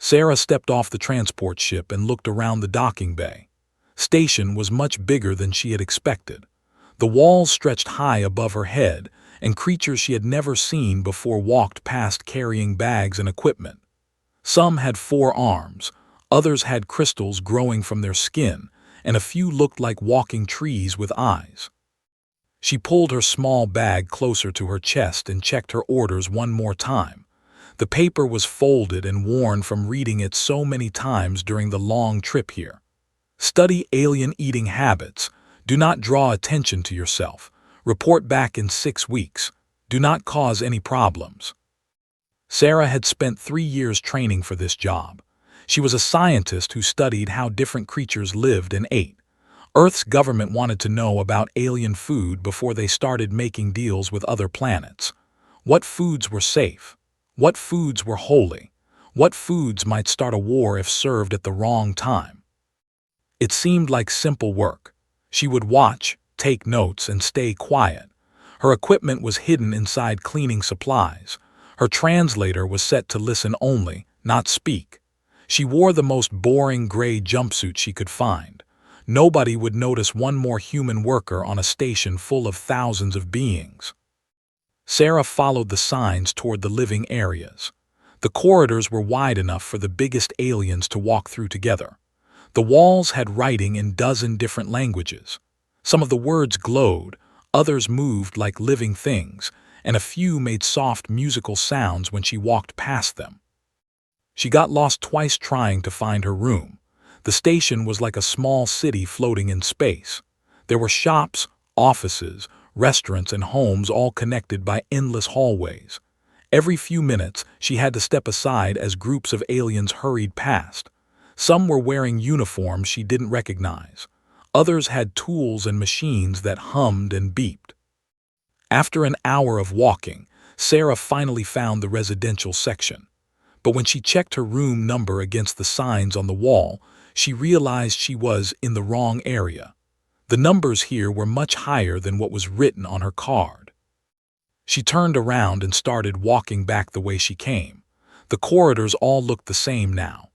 Sarah stepped off the transport ship and looked around the docking bay. Station was much bigger than she had expected. The walls stretched high above her head, and creatures she had never seen before walked past carrying bags and equipment. Some had 4 arms, others had crystals growing from their skin, and a few looked like walking trees with eyes. She pulled her small bag closer to her chest and checked her orders one more time. The paper was folded and worn from reading it so many times during the long trip here. Study alien eating habits. Do not draw attention to yourself. Report back in 6 weeks. Do not cause any problems. Sarah had spent 3 years training for this job. She was a scientist who studied how different creatures lived and ate. Earth's government wanted to know about alien food before they started making deals with other planets. What foods were safe? What foods were holy? What foods might start a war if served at the wrong time? It seemed like simple work. She would watch, take notes, and stay quiet. Her equipment was hidden inside cleaning supplies. Her translator was set to listen only, not speak. She wore the most boring gray jumpsuit she could find. Nobody would notice one more human worker on a station full of thousands of beings. Sarah followed the signs toward the living areas. The corridors were wide enough for the biggest aliens to walk through together. The walls had writing in 12 different languages. Some of the words glowed, others moved like living things, and a few made soft musical sounds when she walked past them. She got lost twice trying to find her room. The station was like a small city floating in space. There were shops, offices, restaurants, and homes all connected by endless hallways. Every few minutes, she had to step aside as groups of aliens hurried past. Some were wearing uniforms she didn't recognize. Others had tools and machines that hummed and beeped. After an hour of walking, Sarah finally found the residential section. But when she checked her room number against the signs on the wall, she realized she was in the wrong area. The numbers here were much higher than what was written on her card. She turned around and started walking back the way she came. The corridors all looked the same now.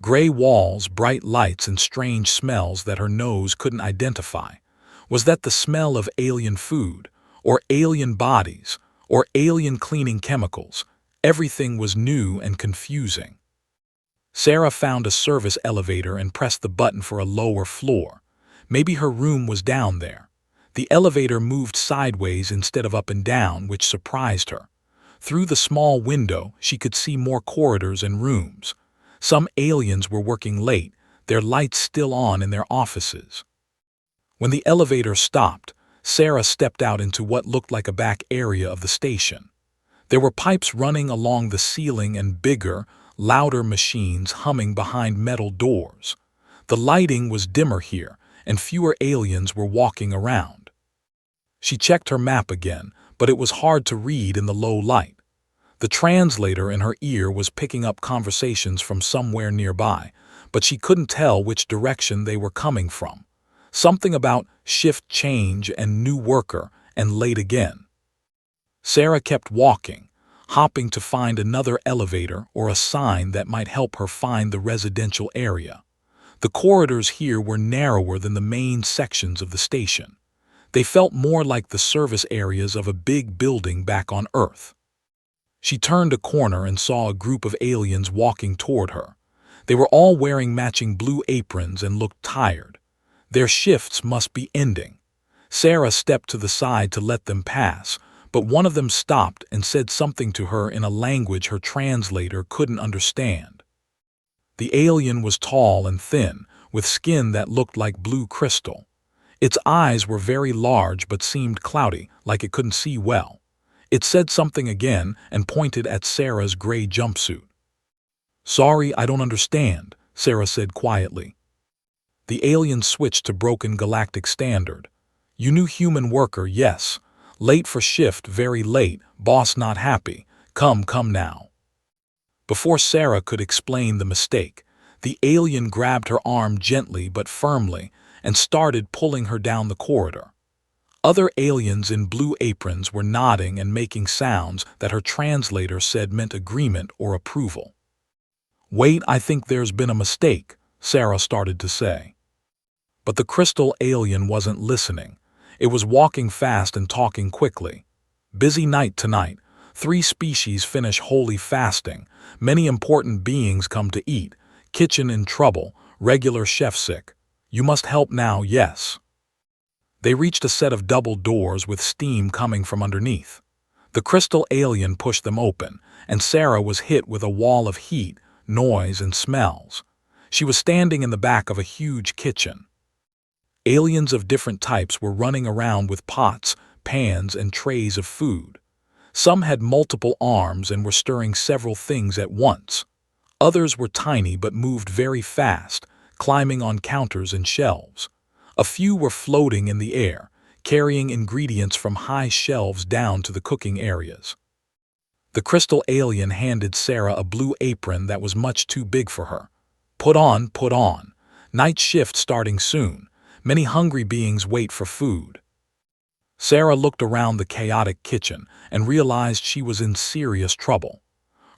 Gray walls, bright lights, and strange smells that her nose couldn't identify. Was that the smell of alien food, or alien bodies, or alien cleaning chemicals? Everything was new and confusing. Sarah found a service elevator and pressed the button for a lower floor. Maybe her room was down there. The elevator moved sideways instead of up and down, which surprised her. Through the small window, she could see more corridors and rooms. Some aliens were working late, their lights still on in their offices. When the elevator stopped, Sarah stepped out into what looked like a back area of the station. There were pipes running along the ceiling and bigger, louder machines humming behind metal doors. The lighting was dimmer here, and fewer aliens were walking around. She checked her map again, but it was hard to read in the low light. The translator in her ear was picking up conversations from somewhere nearby, but she couldn't tell which direction they were coming from. Something about shift change and new worker and late again. Sarah kept walking, hopping to find another elevator or a sign that might help her find the residential area. The corridors here were narrower than the main sections of the station. They felt more like the service areas of a big building back on Earth. She turned a corner and saw a group of aliens walking toward her. They were all wearing matching blue aprons and looked tired. Their shifts must be ending. Sarah stepped to the side to let them pass, but one of them stopped and said something to her in a language her translator couldn't understand. The alien was tall and thin, with skin that looked like blue crystal. Its eyes were very large but seemed cloudy, like it couldn't see well. It said something again and pointed at Sarah's gray jumpsuit. "Sorry, I don't understand," Sarah said quietly. The alien switched to broken galactic standard. "You new human worker, yes. Late for shift, very late. Boss not happy. Come now." Before Sarah could explain the mistake, the alien grabbed her arm gently but firmly and started pulling her down the corridor. Other aliens in blue aprons were nodding and making sounds that her translator said meant agreement or approval. "Wait, I think there's been a mistake," Sarah started to say. But the crystal alien wasn't listening. It was walking fast and talking quickly. "Busy night tonight. 3 species finish holy fasting. Many important beings come to eat. Kitchen in trouble. Regular chef sick. You must help now, yes." They reached a set of double doors with steam coming from underneath. The crystal alien pushed them open, and Sarah was hit with a wall of heat, noise, and smells. She was standing in the back of a huge kitchen. Aliens of different types were running around with pots, pans, and trays of food. Some had multiple arms and were stirring several things at once. Others were tiny but moved very fast, climbing on counters and shelves. A few were floating in the air, carrying ingredients from high shelves down to the cooking areas. The crystal alien handed Sarah a blue apron that was much too big for her. "Put on, put on. Night shift starting soon. Many hungry beings wait for food." Sarah looked around the chaotic kitchen and realized she was in serious trouble.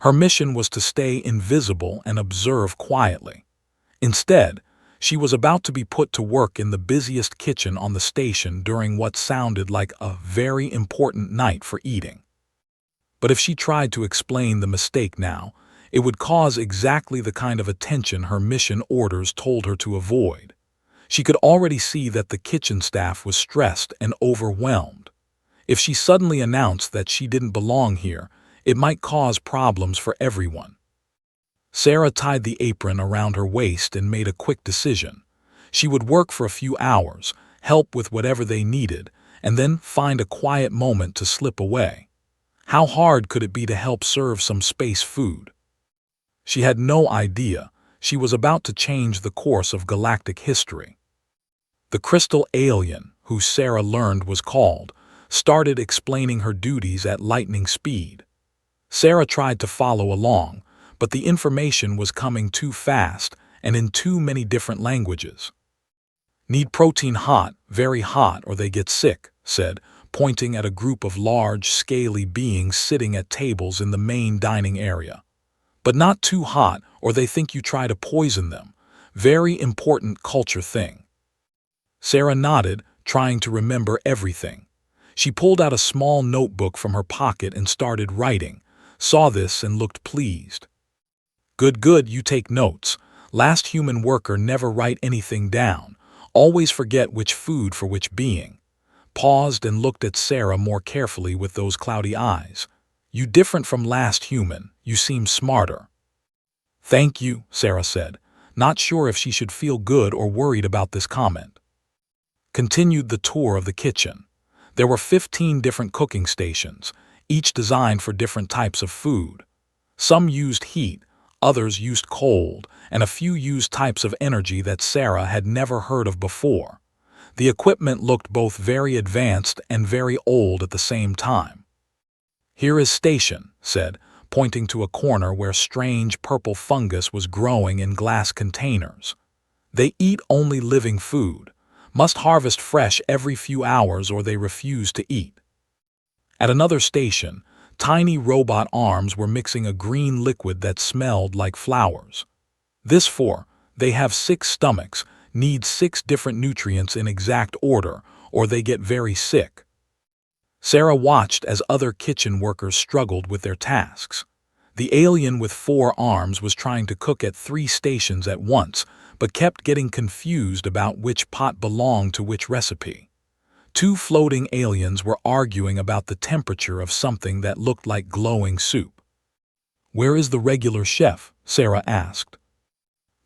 Her mission was to stay invisible and observe quietly. Instead, she was about to be put to work in the busiest kitchen on the station during what sounded like a very important night for eating. But if she tried to explain the mistake now, it would cause exactly the kind of attention her mission orders told her to avoid. She could already see that the kitchen staff was stressed and overwhelmed. If she suddenly announced that she didn't belong here, it might cause problems for everyone. Sarah tied the apron around her waist and made a quick decision. She would work for a few hours, help with whatever they needed, and then find a quiet moment to slip away. How hard could it be to help serve some space food? She had no idea. She was about to change the course of galactic history. The crystal alien, who Sarah learned was called, started explaining her duties at lightning speed. Sarah tried to follow along, but the information was coming too fast and in too many different languages. "Need protein hot, very hot, or they get sick," said, pointing at a group of large, scaly beings sitting at tables in the main dining area. "But not too hot, or they think you try to poison them. Very important culture thing." Sarah nodded, trying to remember everything. She pulled out a small notebook from her pocket and started writing, saw this and looked pleased. "Good, good, you take notes. Last human worker never write anything down. Always forget which food for which being." Paused and looked at Sarah more carefully with those cloudy eyes. "You different from last human. You seem smarter." "Thank you," Sarah said, not sure if she should feel good or worried about this comment. Continued the tour of the kitchen. There were 15 different cooking stations, each designed for different types of food. Some used heat, others used cold, and a few used types of energy that Sarah had never heard of before. The equipment looked both very advanced and very old at the same time. "Here is station," said, pointing to a corner where strange purple fungus was growing in glass containers. "They eat only living food. Must harvest fresh every few hours or they refuse to eat." At another station, tiny robot arms were mixing a green liquid that smelled like flowers. "This for, they have 6 stomachs, need 6 different nutrients in exact order, or they get very sick." Sarah watched as other kitchen workers struggled with their tasks. The alien with 4 arms was trying to cook at 3 stations at once, but kept getting confused about which pot belonged to which recipe. 2 floating aliens were arguing about the temperature of something that looked like glowing soup. "Where is the regular chef?" Sarah asked.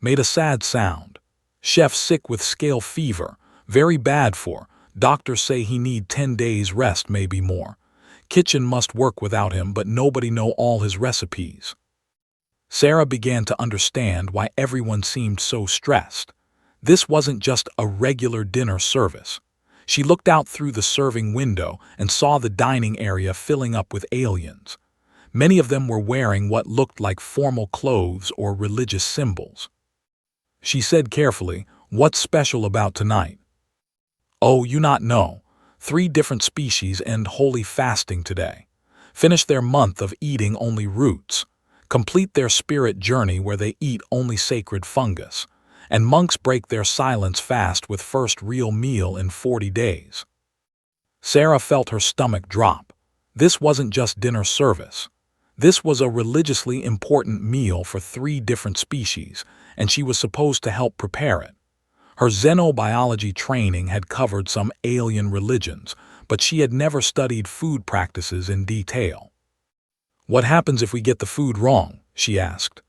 Made a sad sound. "Chef sick with scale fever. Very bad for. Doctors say he need 10 days rest, maybe more. Kitchen must work without him, but nobody know all his recipes." Sarah began to understand why everyone seemed so stressed. This wasn't just a regular dinner service. She looked out through the serving window and saw the dining area filling up with aliens. Many of them were wearing what looked like formal clothes or religious symbols. She said carefully, "What's special about tonight?" "Oh, you not know. 3 different species end holy fasting today. Finish their month of eating only roots. complete their spirit journey where they eat only sacred fungus, and monks break their silence fast with first real meal in 40 days. Sarah felt her stomach drop. This wasn't just dinner service. This was a religiously important meal for 3 different species, and she was supposed to help prepare it. Her xenobiology training had covered some alien religions, but she had never studied food practices in detail. "What happens if we get the food wrong?" she asked.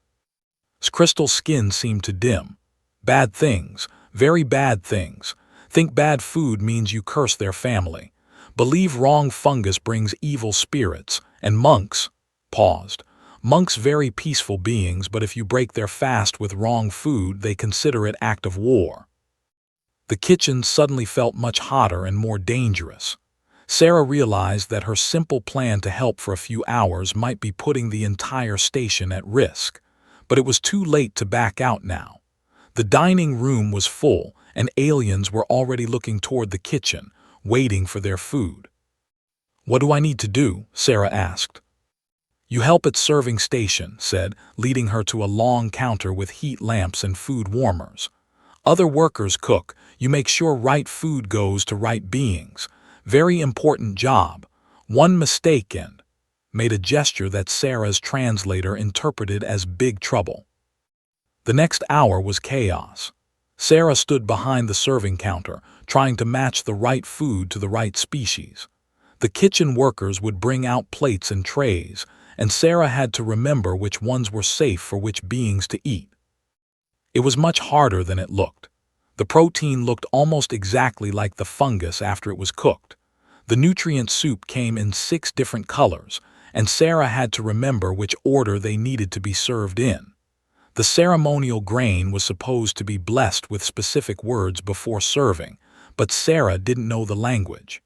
Crystal's skin seemed to dim. "Bad things, very bad things. Think bad food means you curse their family. Believe wrong fungus brings evil spirits, and monks," paused. "Monks very peaceful beings, but if you break their fast with wrong food, they consider it act of war." The kitchen suddenly felt much hotter and more dangerous. Sarah realized that her simple plan to help for a few hours might be putting the entire station at risk. But it was too late to back out now. The dining room was full, and aliens were already looking toward the kitchen, waiting for their food. "What do I need to do?" Sarah asked. "You help at serving station," said, leading her to a long counter with heat lamps and food warmers. "Other workers cook. You make sure right food goes to right beings. Very important job. One mistake and," made a gesture that Sarah's translator interpreted as big trouble. The next hour was chaos. Sarah stood behind the serving counter, trying to match the right food to the right species. The kitchen workers would bring out plates and trays, and Sarah had to remember which ones were safe for which beings to eat. It was much harder than it looked. The protein looked almost exactly like the fungus after it was cooked. The nutrient soup came in 6 different colors, and Sarah had to remember which order they needed to be served in. The ceremonial grain was supposed to be blessed with specific words before serving, but Sarah didn't know the language.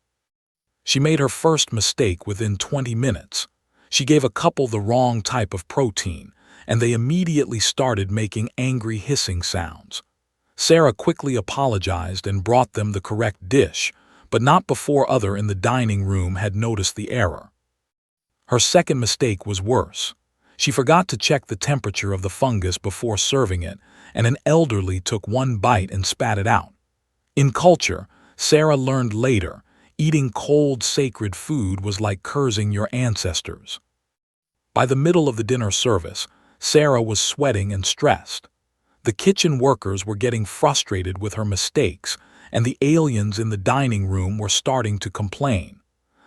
She made her first mistake within 20 minutes. She gave a couple the wrong type of protein, and they immediately started making angry hissing sounds. Sarah quickly apologized and brought them the correct dish, but not before others in the dining room had noticed the error. Her second mistake was worse. She forgot to check the temperature of the fungus before serving it, and an elderly took one bite and spat it out. In culture, Sarah learned later, eating cold sacred food was like cursing your ancestors. By the middle of the dinner service, Sarah was sweating and stressed. The kitchen workers were getting frustrated with her mistakes, and the aliens in the dining room were starting to complain.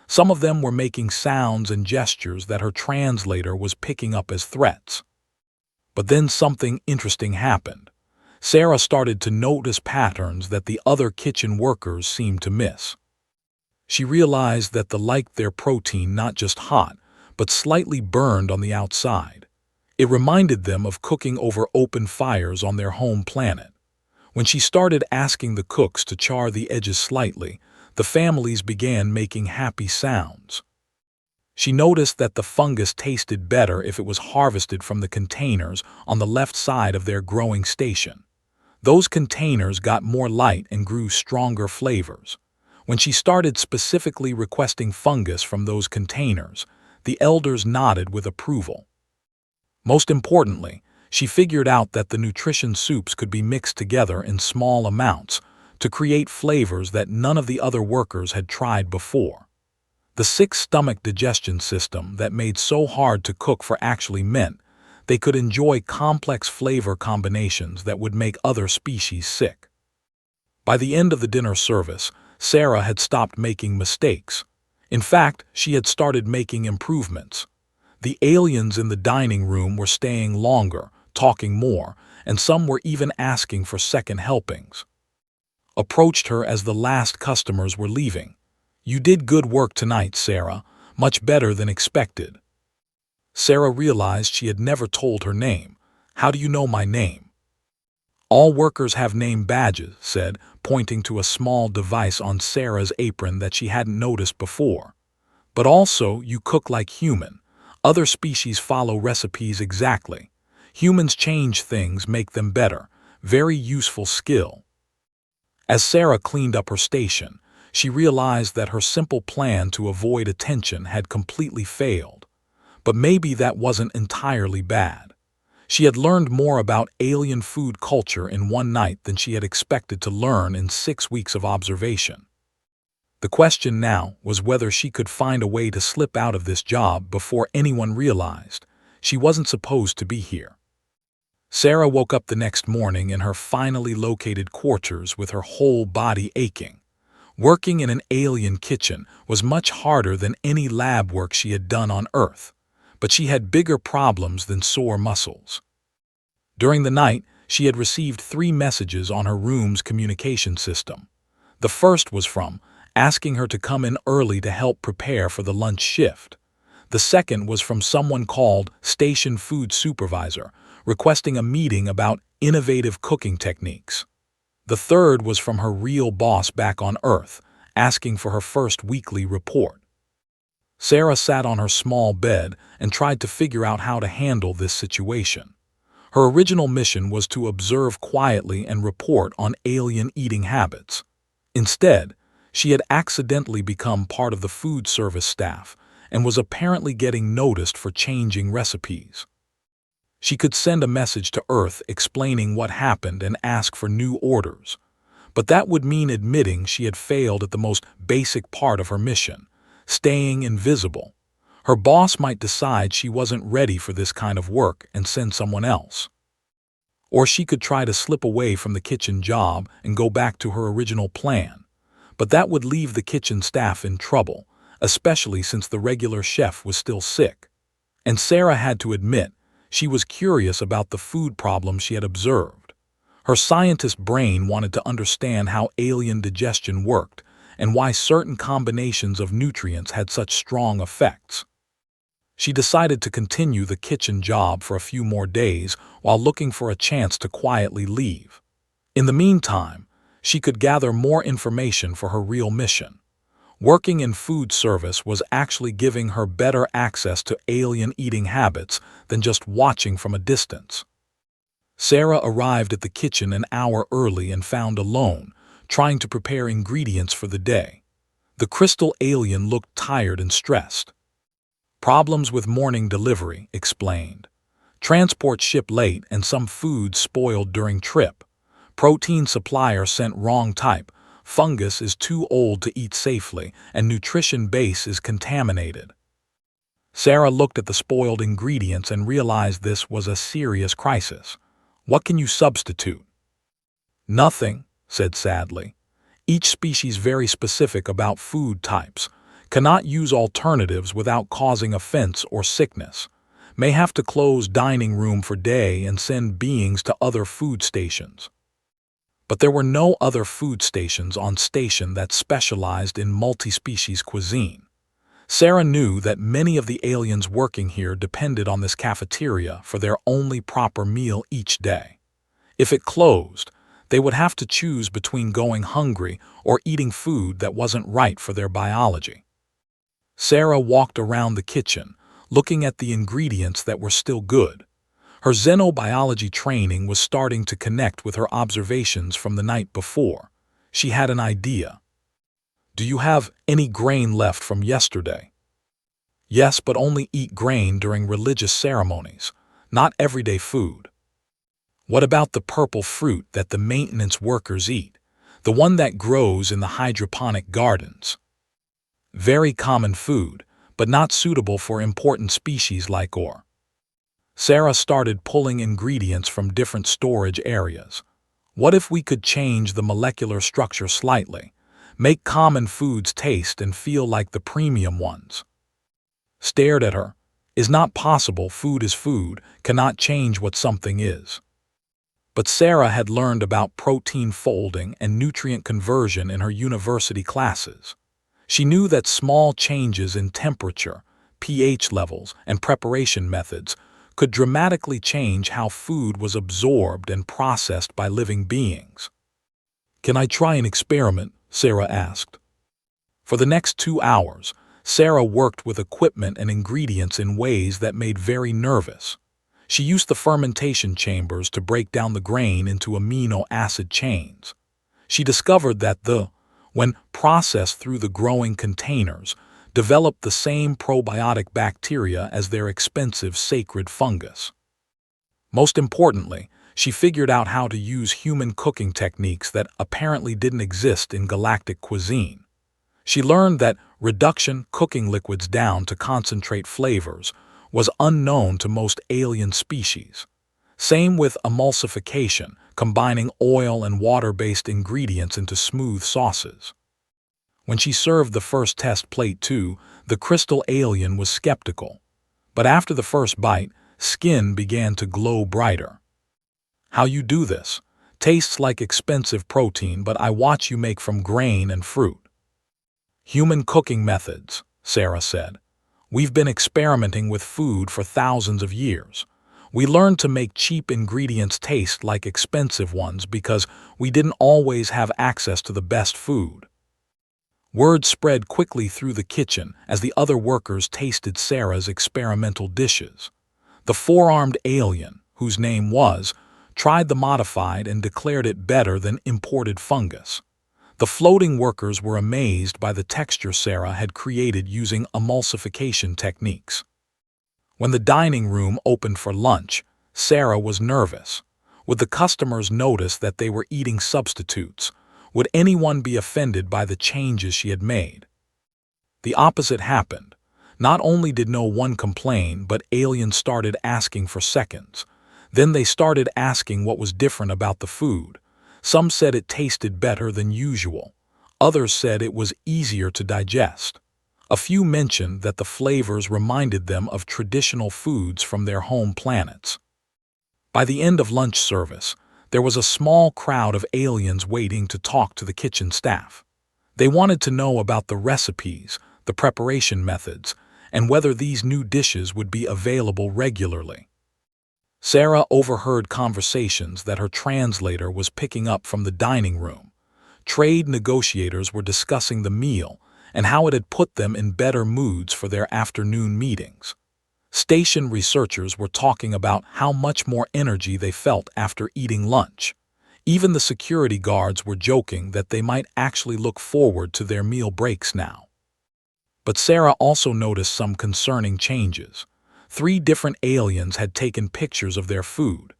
Some of them were making sounds and gestures that her translator was picking up as threats. But then something interesting happened. Sarah started to notice patterns that the other kitchen workers seemed to miss. She realized that they liked their protein not just hot, but slightly burned on the outside. It reminded them of cooking over open fires on their home planet. When she started asking the cooks to char the edges slightly, the families began making happy sounds. She noticed that the fungus tasted better if it was harvested from the containers on the left side of their growing station. Those containers got more light and grew stronger flavors. When she started specifically requesting fungus from those containers, the elders nodded with approval. Most importantly, she figured out that the nutrition soups could be mixed together in small amounts to create flavors that none of the other workers had tried before. The sick stomach digestion system that made so hard to cook for actually meant they could enjoy complex flavor combinations that would make other species sick. By the end of the dinner service, Sarah had stopped making mistakes. In fact, she had started making improvements. The aliens in the dining room were staying longer, talking more, and some were even asking for second helpings. Approached her as the last customers were leaving. "You did good work tonight, Sarah, much better than expected." Sarah realized she had never told her name. "How do you know my name?" "All workers have name badges," said, pointing to a small device on Sarah's apron that she hadn't noticed before. "But also, you cook like human. Other species follow recipes exactly. Humans change things, make them better. Very useful skill." As Sarah cleaned up her station, she realized that her simple plan to avoid attention had completely failed. But maybe that wasn't entirely bad. She had learned more about alien food culture in one night than she had expected to learn in 6 weeks of observation. The question now was whether she could find a way to slip out of this job before anyone realized she wasn't supposed to be here. Sarah woke up the next morning in her finally located quarters with her whole body aching. Working in an alien kitchen was much harder than any lab work she had done on Earth, but she had bigger problems than sore muscles. During the night, she had received 3 messages on her room's communication system. The first was from asking her to come in early to help prepare for the lunch shift. The second was from someone called Station Food Supervisor, requesting a meeting about innovative cooking techniques. The third was from her real boss back on Earth, asking for her first weekly report. Sarah sat on her small bed and tried to figure out how to handle this situation. Her original mission was to observe quietly and report on alien eating habits. Instead, she had accidentally become part of the food service staff and was apparently getting noticed for changing recipes. She could send a message to Earth explaining what happened and ask for new orders, but that would mean admitting she had failed at the most basic part of her mission, staying invisible. Her boss might decide she wasn't ready for this kind of work and send someone else. Or she could try to slip away from the kitchen job and go back to her original plan, but that would leave the kitchen staff in trouble, especially since the regular chef was still sick. And Sarah had to admit, she was curious about the food problems she had observed. Her scientist brain wanted to understand how alien digestion worked and why certain combinations of nutrients had such strong effects. She decided to continue the kitchen job for a few more days while looking for a chance to quietly leave. In the meantime, she could gather more information for her real mission. Working in food service was actually giving her better access to alien eating habits than just watching from a distance. Sarah arrived at the kitchen an hour early and found alone, trying to prepare ingredients for the day. The crystal alien looked tired and stressed. Problems with morning delivery, explained. Transport ship late and some food spoiled during trip. Protein supplier sent wrong type. Fungus is too old to eat safely, and nutrition base is contaminated. Sarah looked at the spoiled ingredients and realized this was a serious crisis. What can you substitute? Nothing, said sadly. Each species very specific about food types. Cannot use alternatives without causing offense or sickness. May have to close dining room for day and send beings to other food stations. But there were no other food stations on station that specialized in multi-species cuisine. Sarah knew that many of the aliens working here depended on this cafeteria for their only proper meal each day. If it closed, they would have to choose between going hungry or eating food that wasn't right for their biology. Sarah walked around the kitchen, looking at the ingredients that were still good. Her xenobiology training was starting to connect with her observations from the night before. She had an idea. Do you have any grain left from yesterday? Yes, but only eat grain during religious ceremonies, not everyday food. What about the purple fruit that the maintenance workers eat, the one that grows in the hydroponic gardens? Very common food, but not suitable for important species like or. Sarah started pulling ingredients from different storage areas. What if we could change the molecular structure slightly, make common foods taste and feel like the premium ones? Stared at her. Is not possible. Food is food, cannot change what something is. But Sarah had learned about protein folding and nutrient conversion in her university classes. She knew that small changes in temperature, pH levels, and preparation methods could dramatically change how food was absorbed and processed by living beings. Can I try an experiment? Sarah asked. For the next 2 hours, Sarah worked with equipment and ingredients in ways that made very nervous. She used the fermentation chambers to break down the grain into amino acid chains. She discovered that when processed through the growing containers, developed the same probiotic bacteria as their expensive sacred fungus. Most importantly, she figured out how to use human cooking techniques that apparently didn't exist in galactic cuisine. She learned that reduction, cooking liquids down to concentrate flavors, was unknown to most alien species. Same with emulsification, combining oil and water-based ingredients into smooth sauces. When she served the first test plate too, the crystal alien was skeptical. But after the first bite, skin began to glow brighter. "How you do this? Tastes like expensive protein, but I watch you make from grain and fruit." "Human cooking methods," Sarah said. "We've been experimenting with food for thousands of years. We learned to make cheap ingredients taste like expensive ones because we didn't always have access to the best food." Word spread quickly through the kitchen as the other workers tasted Sarah's experimental dishes. The four-armed alien, whose name was, tried the modified and declared it better than imported fungus. The floating workers were amazed by the texture Sarah had created using emulsification techniques. When the dining room opened for lunch, Sarah was nervous. Would the customers notice that they were eating substitutes? Would anyone be offended by the changes she had made? The opposite happened. Not only did no one complain, but aliens started asking for seconds. Then they started asking what was different about the food. Some said it tasted better than usual. Others said it was easier to digest. A few mentioned that the flavors reminded them of traditional foods from their home planets. By the end of lunch service, there was a small crowd of aliens waiting to talk to the kitchen staff. They wanted to know about the recipes, the preparation methods, and whether these new dishes would be available regularly. Sarah overheard conversations that her translator was picking up from the dining room. Trade negotiators were discussing the meal and how it had put them in better moods for their afternoon meetings. Station researchers were talking about how much more energy they felt after eating lunch. Even the security guards were joking that they might actually look forward to their meal breaks now. But Sarah also noticed some concerning changes. 3 different aliens had taken pictures of their food.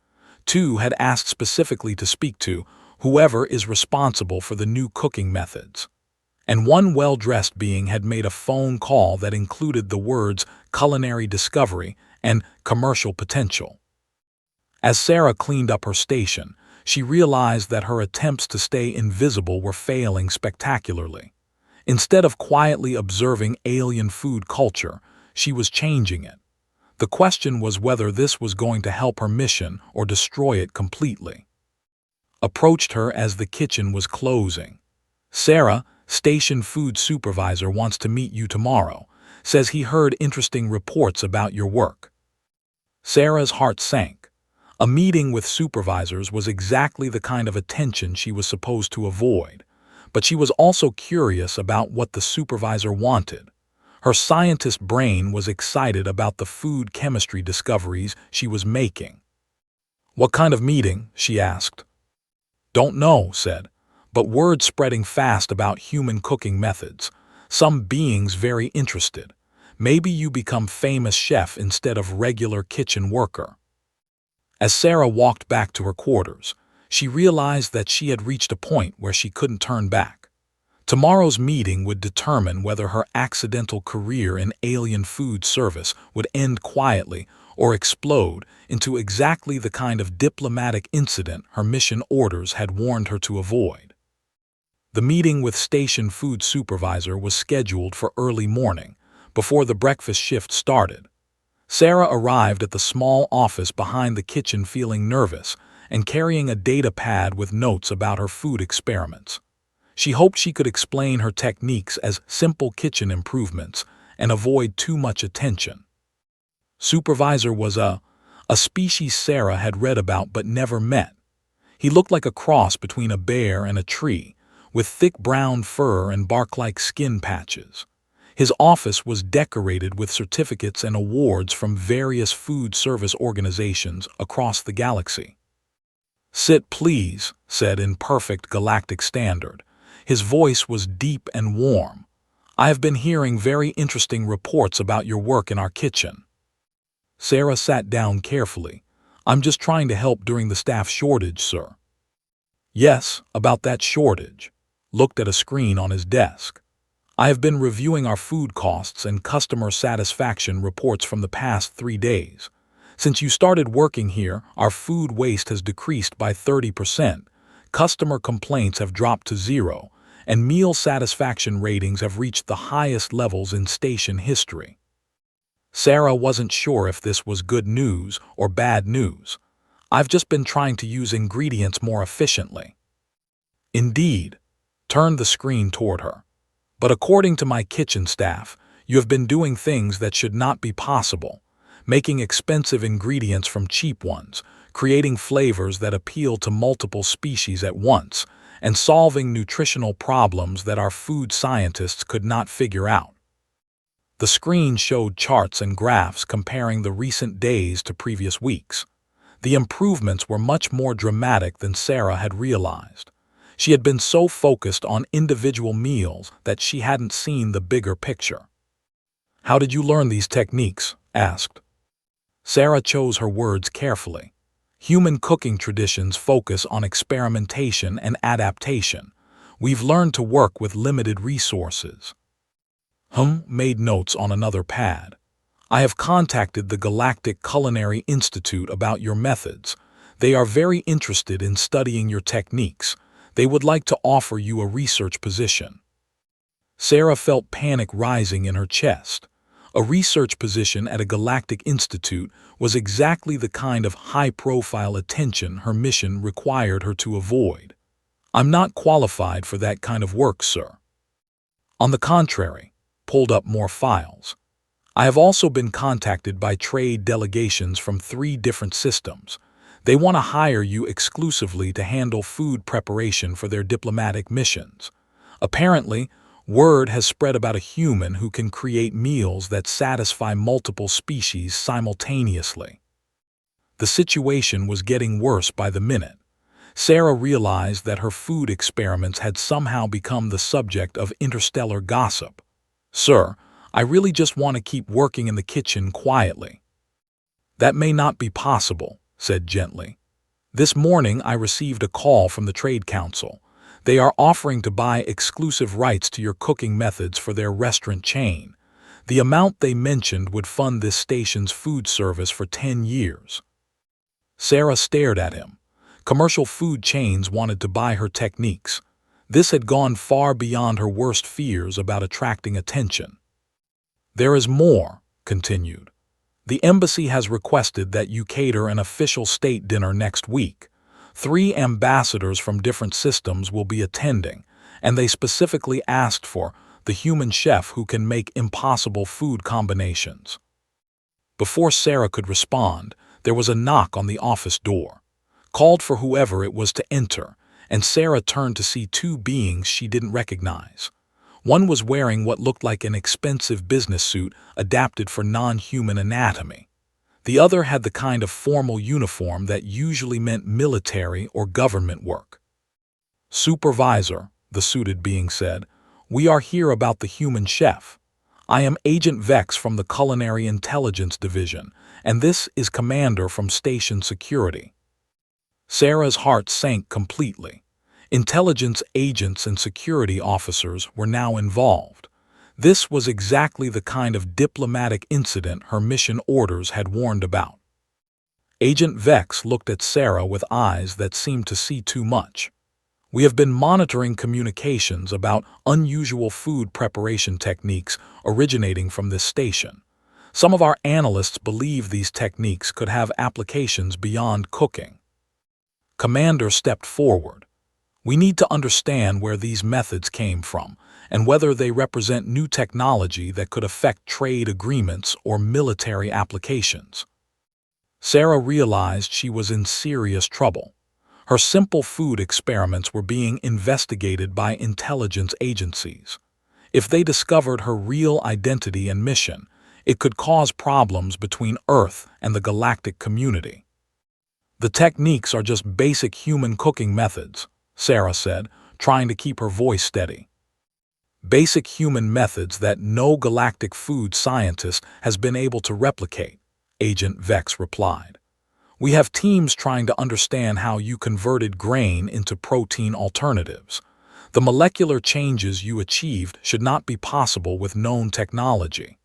2 had asked specifically to speak to whoever is responsible for the new cooking methods. And 1 well-dressed being had made a phone call that included the words culinary discovery and commercial potential. As Sarah cleaned up her station, she realized that her attempts to stay invisible were failing spectacularly. Instead of quietly observing alien food culture, she was changing it. The question was whether this was going to help her mission or destroy it completely. Approached her as the kitchen was closing. "Sarah, station food supervisor wants to meet you tomorrow. Says he heard interesting reports about your work." Sarah's heart sank. A meeting with supervisors was exactly the kind of attention she was supposed to avoid, but she was also curious about what the supervisor wanted. Her scientist brain was excited about the food chemistry discoveries she was making. "What kind of meeting?" she asked. "Don't know," said, but word spreading fast about human cooking methods. Some beings very interested. Maybe you become famous chef instead of regular kitchen worker. As Sarah walked back to her quarters, she realized that she had reached a point where she couldn't turn back. Tomorrow's meeting would determine whether her accidental career in alien food service would end quietly or explode into exactly the kind of diplomatic incident her mission orders had warned her to avoid. The meeting with station food supervisor was scheduled for early morning, before the breakfast shift started. Sarah arrived at the small office behind the kitchen feeling nervous and carrying a data pad with notes about her food experiments. She hoped she could explain her techniques as simple kitchen improvements and avoid too much attention. Supervisor was a species Sarah had read about but never met. He looked like a cross between a bear and a tree, with thick brown fur and bark-like skin patches. His office was decorated with certificates and awards from various food service organizations across the galaxy. "Sit, please," said in perfect galactic standard. His voice was deep and warm. I have been hearing very interesting reports about your work in our kitchen. Sarah sat down carefully. I'm just trying to help during the staff shortage, sir. Yes, about that shortage. Looked at a screen on his desk. I have been reviewing our food costs and customer satisfaction reports from the past 3 days. Since you started working here, our food waste has decreased by 30%, customer complaints have dropped to 0, and meal satisfaction ratings have reached the highest levels in station history. Sarah wasn't sure if this was good news or bad news. I've just been trying to use ingredients more efficiently. Indeed. Turned the screen toward her. But according to my kitchen staff, you have been doing things that should not be possible, making expensive ingredients from cheap ones, creating flavors that appeal to multiple species at once, and solving nutritional problems that our food scientists could not figure out. The screen showed charts and graphs comparing the recent days to previous weeks. The improvements were much more dramatic than Sarah had realized. She had been so focused on individual meals that she hadn't seen the bigger picture. How did you learn these techniques? Asked. Sarah chose her words carefully. Human cooking traditions focus on experimentation and adaptation. We've learned to work with limited resources. Made notes on another pad. I have contacted the Galactic Culinary Institute about your methods. They are very interested in studying your techniques. They would like to offer you a research position. Sarah felt panic rising in her chest. A research position at a Galactic Institute was exactly the kind of high-profile attention her mission required her to avoid. I'm not qualified for that kind of work, sir. On the contrary, pulled up more files. I have also been contacted by trade delegations from 3 different systems. They want to hire you exclusively to handle food preparation for their diplomatic missions. Apparently, word has spread about a human who can create meals that satisfy multiple species simultaneously. The situation was getting worse by the minute. Sarah realized that her food experiments had somehow become the subject of interstellar gossip. Sir, I really just want to keep working in the kitchen quietly. That may not be possible, said gently. This morning I received a call from the Trade Council. They are offering to buy exclusive rights to your cooking methods for their restaurant chain. The amount they mentioned would fund this station's food service for 10 years. Sarah stared at him. Commercial food chains wanted to buy her techniques. This had gone far beyond her worst fears about attracting attention. There is more, continued. The embassy has requested that you cater an official state dinner next week. 3 ambassadors from different systems will be attending, and they specifically asked for the human chef who can make impossible food combinations. Before Sarah could respond, there was a knock on the office door. Called for whoever it was to enter, and Sarah turned to see 2 beings she didn't recognize. One was wearing what looked like an expensive business suit adapted for non-human anatomy. The other had the kind of formal uniform that usually meant military or government work. Supervisor, the suited being said, we are here about the human chef. I am Agent Vex from the Culinary Intelligence Division, and this is Commander from Station Security. Sarah's heart sank completely. Intelligence agents and security officers were now involved. This was exactly the kind of diplomatic incident her mission orders had warned about. Agent Vex looked at Sarah with eyes that seemed to see too much. We have been monitoring communications about unusual food preparation techniques originating from this station. Some of our analysts believe these techniques could have applications beyond cooking. Commander stepped forward. We need to understand where these methods came from and whether they represent new technology that could affect trade agreements or military applications. Sarah realized she was in serious trouble. Her simple food experiments were being investigated by intelligence agencies. If they discovered her real identity and mission, it could cause problems between Earth and the galactic community. The techniques are just basic human cooking methods, Sarah said, trying to keep her voice steady. Basic human methods that no galactic food scientist has been able to replicate, Agent Vex replied. We have teams trying to understand how you converted grain into protein alternatives. The molecular changes you achieved should not be possible with known technology.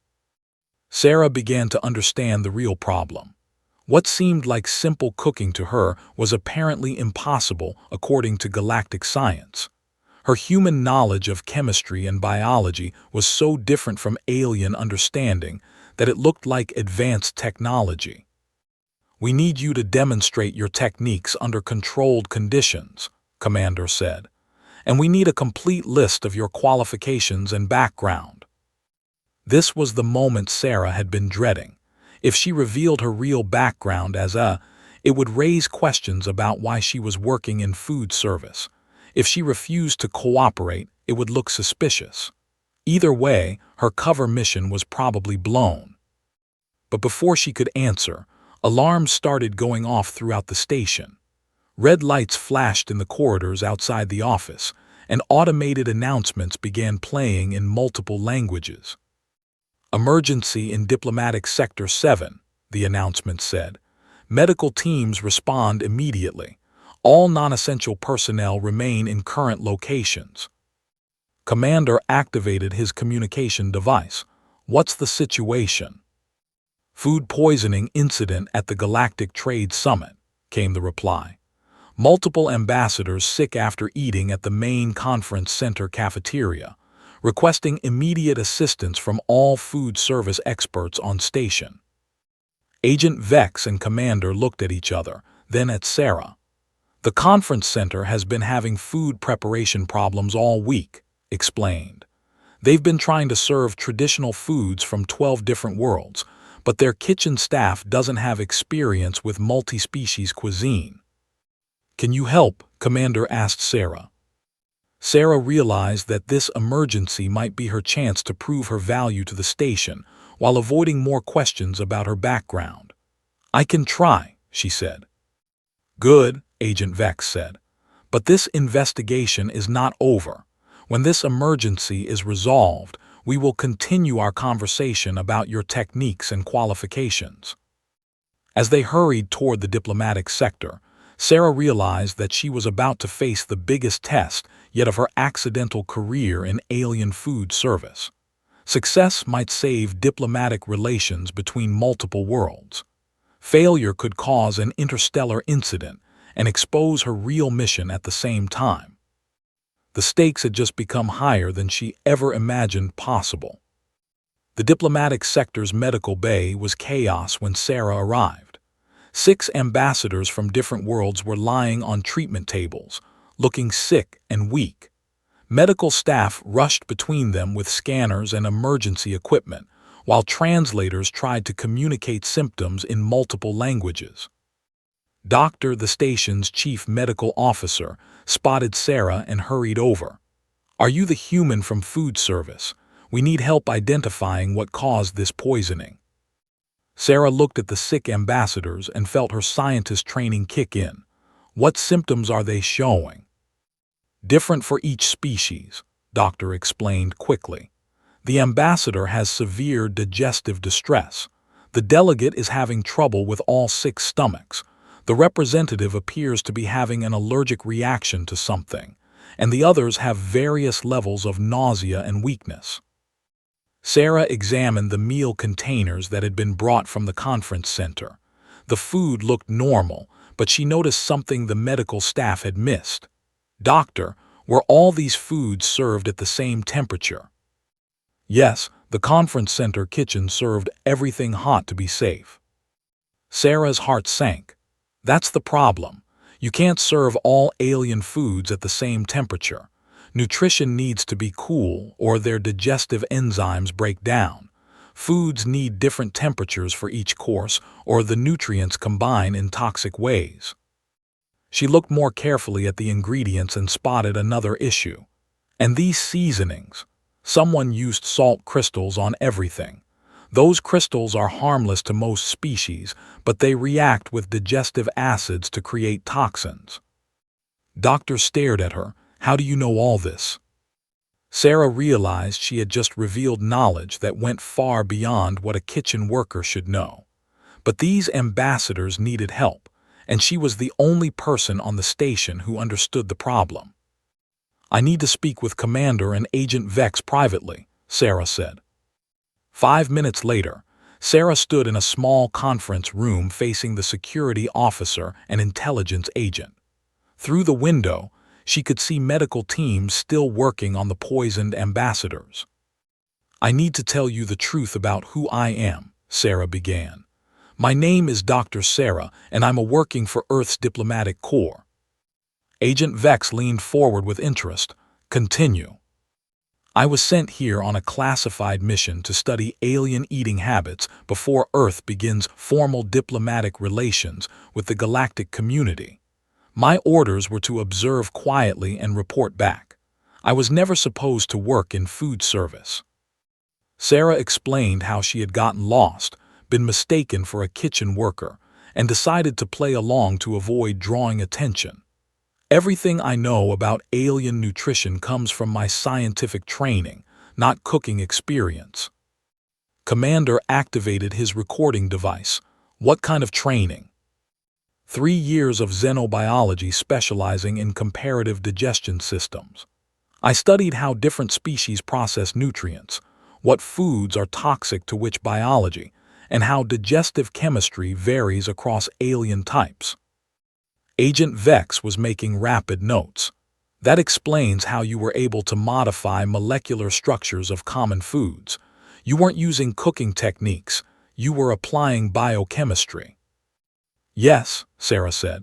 Sarah began to understand the real problem. What seemed like simple cooking to her was apparently impossible according to galactic science. Her human knowledge of chemistry and biology was so different from alien understanding that it looked like advanced technology. We need you to demonstrate your techniques under controlled conditions, Commander said, and we need a complete list of your qualifications and background. This was the moment Sarah had been dreading. If she revealed her real background it would raise questions about why she was working in food service. If she refused to cooperate, it would look suspicious. Either way, her cover mission was probably blown. But before she could answer, alarms started going off throughout the station. Red lights flashed in the corridors outside the office, and automated announcements began playing in multiple languages. Emergency in Diplomatic Sector 7, the announcement said. Medical teams respond immediately. All non-essential personnel remain in current locations. Commander activated his communication device. What's the situation? Food poisoning incident at the Galactic Trade Summit, came the reply. Multiple ambassadors sick after eating at the main conference center cafeteria, requesting immediate assistance from all food service experts on station. Agent Vex and Commander looked at each other, then at Sarah. The conference center has been having food preparation problems all week, explained. They've been trying to serve traditional foods from 12 different worlds, but their kitchen staff doesn't have experience with multi-species cuisine. Can you help? Commander asked Sarah. Sarah realized that this emergency might be her chance to prove her value to the station while avoiding more questions about her background. I can try, she said. Good, Agent Vex said. But this investigation is not over. When this emergency is resolved, we will continue our conversation about your techniques and qualifications. As they hurried toward the diplomatic sector, Sarah realized that she was about to face the biggest test yet of her accidental career in alien food service. Success might save diplomatic relations between multiple worlds. Failure could cause an interstellar incident and expose her real mission at the same time. The stakes had just become higher than she ever imagined possible. The diplomatic sector's medical bay was chaos when Sarah arrived. 6 ambassadors from different worlds were lying on treatment tables, looking sick and weak. Medical staff rushed between them with scanners and emergency equipment, while translators tried to communicate symptoms in multiple languages. Doctor, the station's chief medical officer, spotted Sarah and hurried over. Are you the human from food service? We need help identifying what caused this poisoning. Sarah looked at the sick ambassadors and felt her scientist training kick in. What symptoms are they showing? Different for each species, Doctor explained quickly. The ambassador has severe digestive distress. The delegate is having trouble with all 6 stomachs. The representative appears to be having an allergic reaction to something, and the others have various levels of nausea and weakness. Sarah examined the meal containers that had been brought from the conference center. The food looked normal, but she noticed something the medical staff had missed. Doctor, were all these foods served at the same temperature? Yes, the conference center kitchen served everything hot to be safe. Sarah's heart sank. That's the problem. You can't serve all alien foods at the same temperature. Nutrition needs to be cool or their digestive enzymes break down. Foods need different temperatures for each course or the nutrients combine in toxic ways. She looked more carefully at the ingredients and spotted another issue. And these seasonings. Someone used salt crystals on everything. Those crystals are harmless to most species, but they react with digestive acids to create toxins. Doctor stared at her. How do you know all this? Sarah realized she had just revealed knowledge that went far beyond what a kitchen worker should know. But these ambassadors needed help, and she was the only person on the station who understood the problem. "I need to speak with Commander and Agent Vex privately," Sarah said. 5 minutes later, Sarah stood in a small conference room facing the security officer and intelligence agent. Through the window, she could see medical teams still working on the poisoned ambassadors. "I need to tell you the truth about who I am," Sarah began. "My name is Dr. Sarah, and I'm working for Earth's diplomatic corps." Agent Vex leaned forward with interest. "Continue." "I was sent here on a classified mission to study alien eating habits before Earth begins formal diplomatic relations with the galactic community. My orders were to observe quietly and report back. I was never supposed to work in food service." Sarah explained how she had gotten lost, been mistaken for a kitchen worker, and decided to play along to avoid drawing attention. "Everything I know about alien nutrition comes from my scientific training, not cooking experience." Commander activated his recording device. "What kind of training?" 3 years of xenobiology specializing in comparative digestion systems. I studied how different species process nutrients, what foods are toxic to which biology, and how digestive chemistry varies across alien types." Agent Vex was making rapid notes. "That explains how you were able to modify molecular structures of common foods. You weren't using cooking techniques, you were applying biochemistry." "Yes," Sarah said.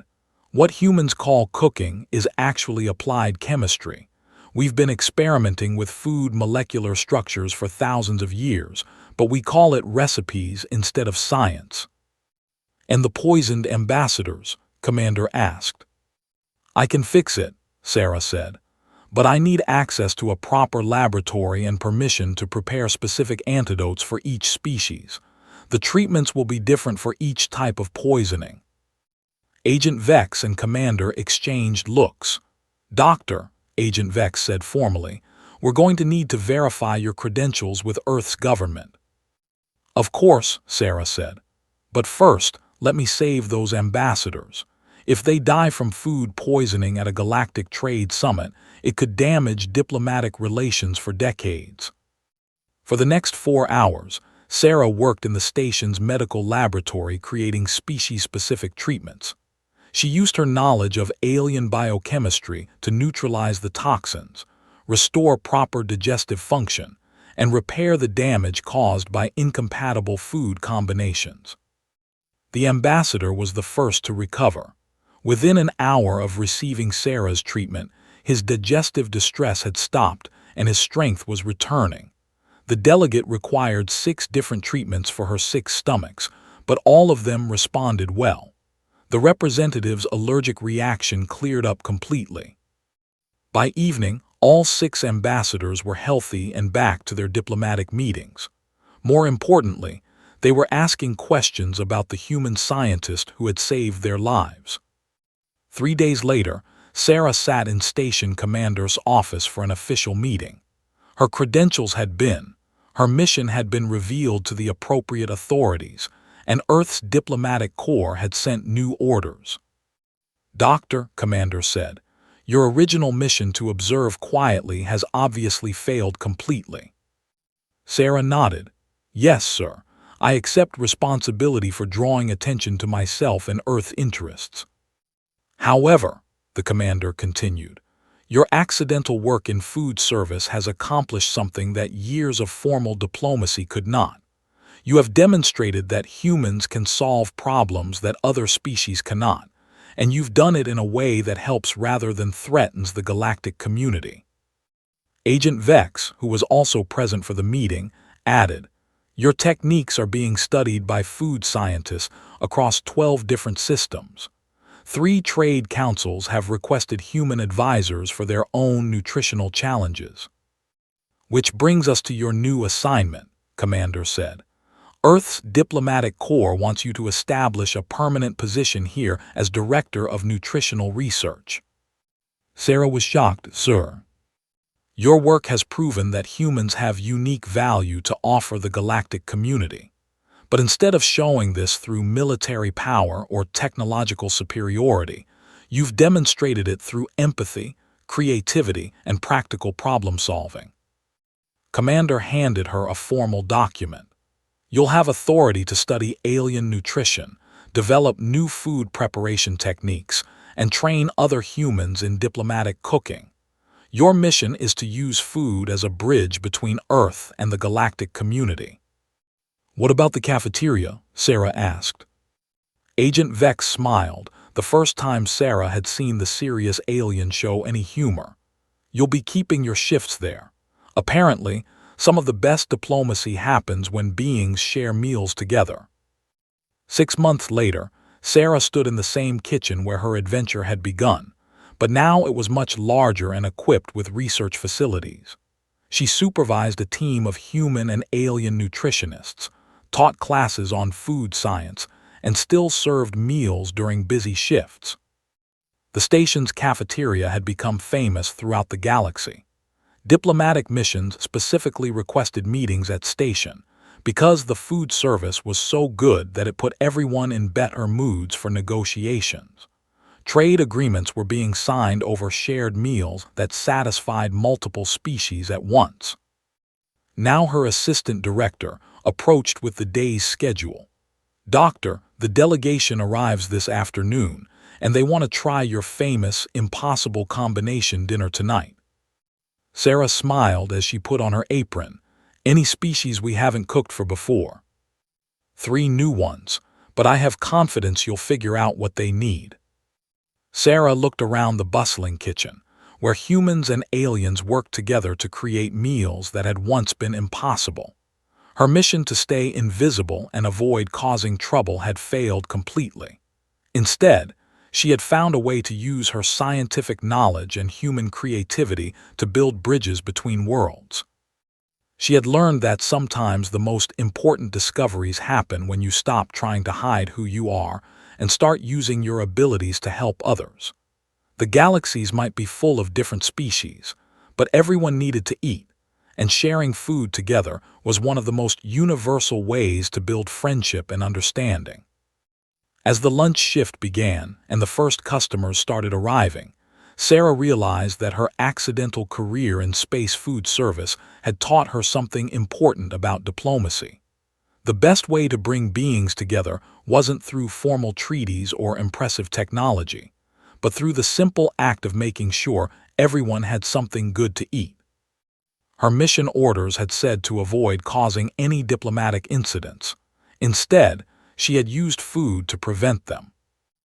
"What humans call cooking is actually applied chemistry. We've been experimenting with food molecular structures for thousands of years, but we call it recipes instead of science." "And the poisoned ambassadors?" Commander asked. "I can fix it," Sarah said, "but I need access to a proper laboratory and permission to prepare specific antidotes for each species. The treatments will be different for each type of poisoning." Agent Vex and Commander exchanged looks. "Doctor," Agent Vex said formally, "we're going to need to verify your credentials with Earth's government." "Of course," Sarah said. "But first, let me save those ambassadors. If they die from food poisoning at a galactic trade summit, it could damage diplomatic relations for decades." For the next 4 hours, Sarah worked in the station's medical laboratory creating species-specific treatments. She used her knowledge of alien biochemistry to neutralize the toxins, restore proper digestive function, and repair the damage caused by incompatible food combinations. The ambassador was the first to recover. Within an hour of receiving Sarah's treatment, his digestive distress had stopped and his strength was returning. The delegate required 6 different treatments for her 6 stomachs, but all of them responded well. The representative's allergic reaction cleared up completely. By evening, all 6 ambassadors were healthy and back to their diplomatic meetings. More importantly, they were asking questions about the human scientist who had saved their lives. 3 days later, Sarah sat in Station Commander's office for an official meeting. Her credentials had been, her mission had been revealed to the appropriate authorities, and Earth's diplomatic corps had sent new orders. "Doctor," Commander said, "your original mission to observe quietly has obviously failed completely." Sarah nodded. "Yes, sir. I accept responsibility for drawing attention to myself and Earth interests." "However," the commander continued, "your accidental work in food service has accomplished something that years of formal diplomacy could not. You have demonstrated that humans can solve problems that other species cannot, and you've done it in a way that helps rather than threatens the galactic community." Agent Vex, who was also present for the meeting, added, "Your techniques are being studied by food scientists across 12 different systems. 3 trade councils have requested human advisors for their own nutritional challenges." "Which brings us to your new assignment," Commander said. "Earth's diplomatic corps wants you to establish a permanent position here as Director of Nutritional Research." Sarah was shocked. "Sir, Your work has proven that humans have unique value to offer the galactic community. But instead of showing this through military power or technological superiority, you've demonstrated it through empathy, creativity, and practical problem-solving. Commander handed her a formal document. You'll have authority to study alien nutrition, develop new food preparation techniques, and train other humans in diplomatic cooking. Your mission is to use food as a bridge between Earth and the galactic community. What about the cafeteria? Sarah asked. Agent Vex smiled, the first time Sarah had seen the serious alien show any humor. You'll be keeping your shifts there. Apparently, some of the best diplomacy happens when beings share meals together. 6 months later, Sarah stood in the same kitchen where her adventure had begun, but now it was much larger and equipped with research facilities. She supervised a team of human and alien nutritionists, taught classes on food science, and still served meals during busy shifts. The station's cafeteria had become famous throughout the galaxy. Diplomatic missions specifically requested meetings at station because the food service was so good that it put everyone in better moods for negotiations. Trade agreements were being signed over shared meals that satisfied multiple species at once. Now her assistant director approached with the day's schedule. Doctor, the delegation arrives this afternoon, and they want to try your famous impossible combination dinner tonight. Sarah smiled as she put on her apron. Any species we haven't cooked for before. 3 new ones, but I have confidence you'll figure out what they need. Sarah looked around the bustling kitchen, where humans and aliens worked together to create meals that had once been impossible. Her mission to stay invisible and avoid causing trouble had failed completely. Instead, she had found a way to use her scientific knowledge and human creativity to build bridges between worlds. She had learned that sometimes the most important discoveries happen when you stop trying to hide who you are and start using your abilities to help others. The galaxies might be full of different species, but everyone needed to eat, and sharing food together was one of the most universal ways to build friendship and understanding. As the lunch shift began and the first customers started arriving, Sarah realized that her accidental career in space food service had taught her something important about diplomacy. The best way to bring beings together wasn't through formal treaties or impressive technology, but through the simple act of making sure everyone had something good to eat. Her mission orders had said to avoid causing any diplomatic incidents. Instead, she had used food to prevent them.